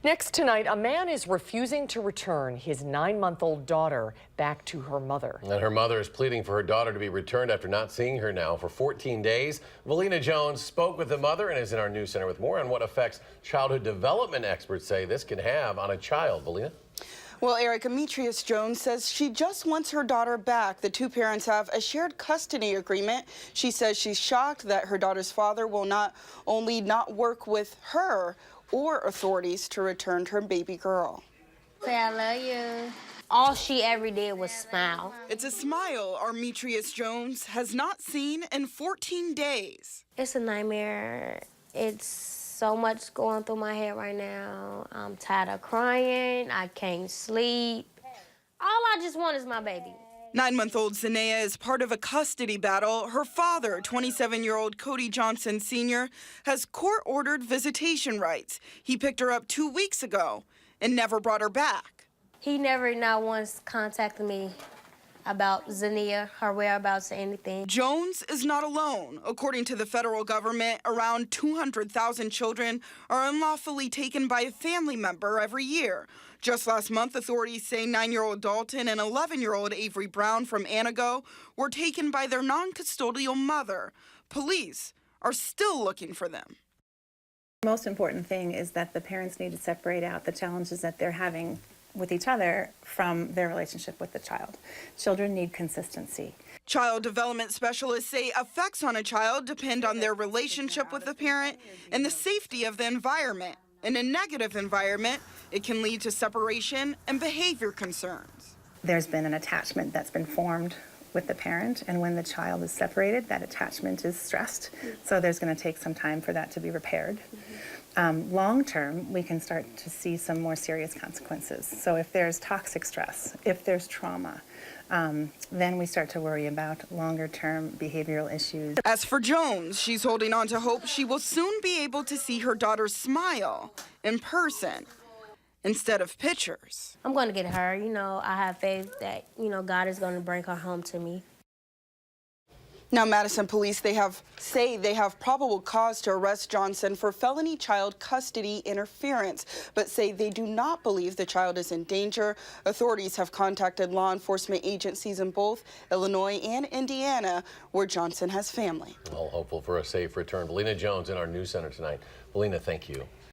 Next tonight, a man is refusing to return his 9-month-old daughter back to her mother. And her mother is pleading for her daughter to be returned after not seeing her now for 14 days. Valina Jones spoke with the mother and is in our news center with more on what effects childhood development experts say this can have on a child. Valina? Well, Eric, Demetrius Jones says she just wants her daughter back. The two parents have a shared custody agreement. She says she's shocked that her daughter's father will not only not work with her or authorities to return her baby girl. Say I love you. All she ever did was smile. It's a smile Demetrius Jones has not seen in 14 days. It's a nightmare. It's so much going through my head right now. I'm tired of crying. I can't sleep. All I just want is my baby. 9-month-old Zanea is part of a custody battle. Her father, 27-year-old Cody Johnson Sr., has court-ordered visitation rights. He picked her up 2 weeks ago and never brought her back. He never not once contacted me about Zanea, her whereabouts, or anything. Jones is not alone. According to the federal government, around 200,000 children are unlawfully taken by a family member every year. Just last month, authorities say 9-year-old Dalton and 11-year-old Avery Brown from Anago were taken by their non-custodial mother. Police are still looking for them. The most important thing is that the parents need to separate out the challenges that they're having with each other from their relationship with the child. Children need consistency. Child development specialists say effects on a child depend on their relationship with the parent and the safety of the environment. In a negative environment, it can lead to separation and behavior concerns. There's been an attachment that's been formed with the parent, and when the child is separated, that attachment is stressed. So there's going to take some time for that to be repaired. Long term, we can start to see some more serious consequences. So if there's toxic stress, if there's trauma, then we start to worry about longer term behavioral issues. As for Jones, she's holding on to hope she will soon be able to see her daughter smile in person instead of pictures. I'm going to get her. I have faith that, God is going to bring her home to me. Now, Madison police, say they have probable cause to arrest Johnson for felony child custody interference, but say they do not believe the child is in danger. Authorities have contacted law enforcement agencies in both Illinois and Indiana, where Johnson has family. All hopeful for a safe return. Valina Jones in our news center tonight. Valina, thank you.